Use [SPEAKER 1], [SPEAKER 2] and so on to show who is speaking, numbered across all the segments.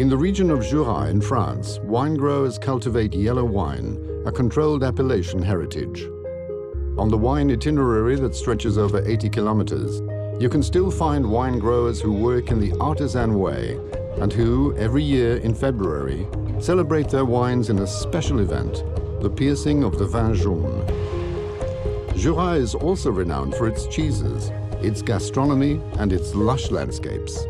[SPEAKER 1] In the region of Jura in France, wine growers cultivate yellow wine, a controlled appellation heritage. On the wine itinerary that stretches over 80 kilometers, you can still find wine growers who work in the artisan way and who, every year in February, celebrate their wines in a special event, the piercing of the vin jaune. Jura is also renowned for its cheeses, its gastronomy, and its lush landscapes.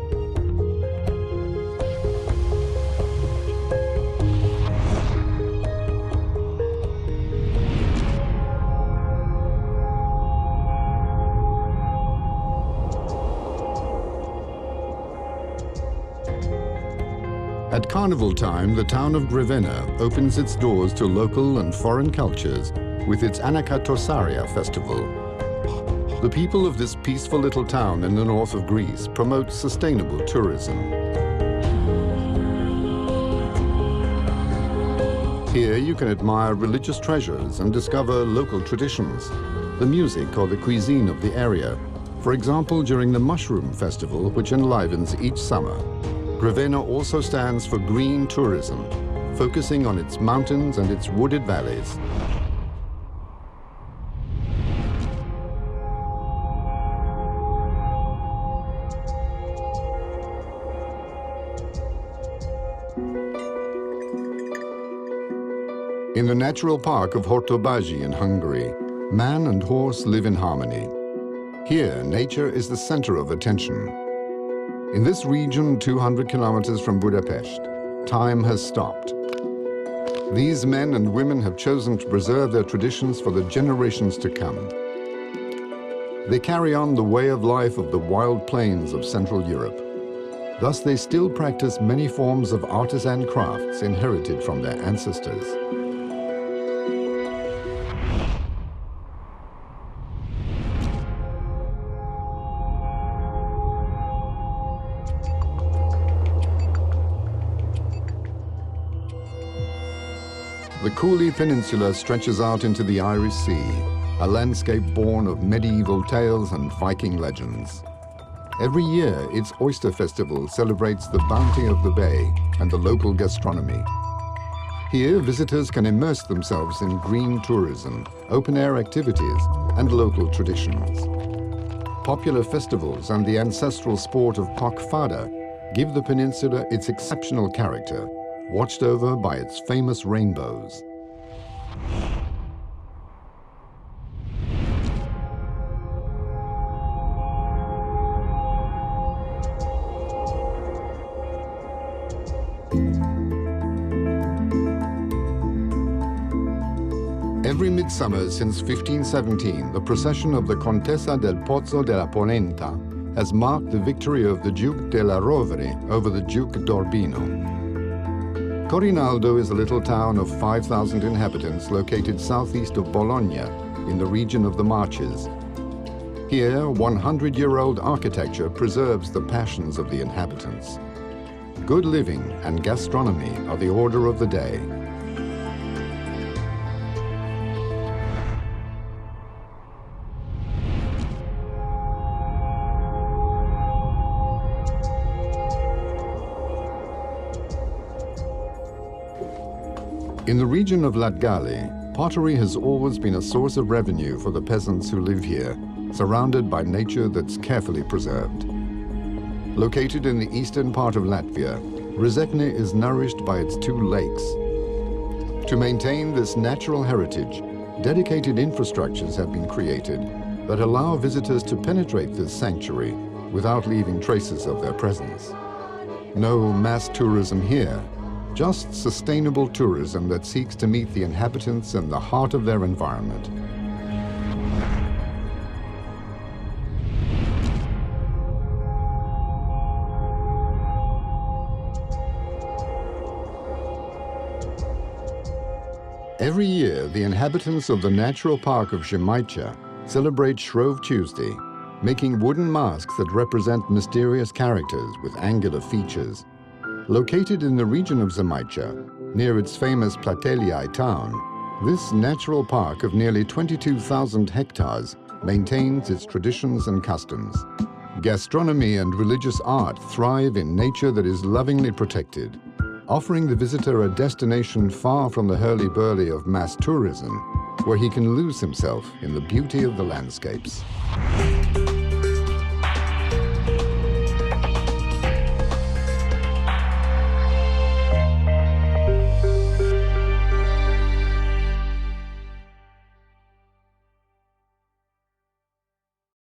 [SPEAKER 1] At carnival time, the town of Grevena opens its doors to local and foreign cultures with its Anakatosaria festival. The people of this peaceful little town in the north of Greece promote sustainable tourism. Here you can admire religious treasures and discover local traditions, the music or the cuisine of the area, for example during the Mushroom Festival, which enlivens each summer. Grevena also stands for green tourism, focusing on its mountains and its wooded valleys. In the natural park of Hortobágy in Hungary, man and horse live in harmony. Here, nature is the center of attention. In this region, 200 kilometers from Budapest, time has stopped. These men and women have chosen to preserve their traditions for the generations to come. They carry on the way of life of the wild plains of Central Europe. Thus, they still practice many forms of artisan crafts inherited from their ancestors. The Cooley Peninsula stretches out into the Irish Sea, a landscape born of medieval tales and Viking legends. Every year, its Oyster Festival celebrates the bounty of the bay and the local gastronomy. Here, visitors can immerse themselves in green tourism, open-air activities, and local traditions. Popular festivals and the ancestral sport of cock fada give the peninsula its exceptional character, watched over by its famous rainbows. Every midsummer since 1517, the procession of the Contessa del Pozzo della Polenta has marked the victory of the Duke della Rovere over the Duke d'Urbino. Corinaldo is a little town of 5,000 inhabitants located southeast of Bologna in the region of the Marches. Here, 100-year-old architecture preserves the passions of the inhabitants. Good living and gastronomy are the order of the day. In the region of Latgali, pottery has always been a source of revenue for the peasants who live here, surrounded by nature that's carefully preserved. Located in the eastern part of Latvia, Rēzekne is nourished by its 2 lakes. To maintain this natural heritage, dedicated infrastructures have been created that allow visitors to penetrate this sanctuary without leaving traces of their presence. No mass tourism here, just sustainable tourism that seeks to meet the inhabitants in the heart of their environment. Every year, the inhabitants of the natural park of Žemaitija celebrate Shrove Tuesday, making wooden masks that represent mysterious characters with angular features. Located in the region of Žemaitija, near its famous Plateliai town, this natural park of nearly 22,000 hectares maintains its traditions and customs. Gastronomy and religious art thrive in nature that is lovingly protected. offering the visitor a destination far from the hurly-burly of mass tourism, where he can lose himself in the beauty of the landscapes.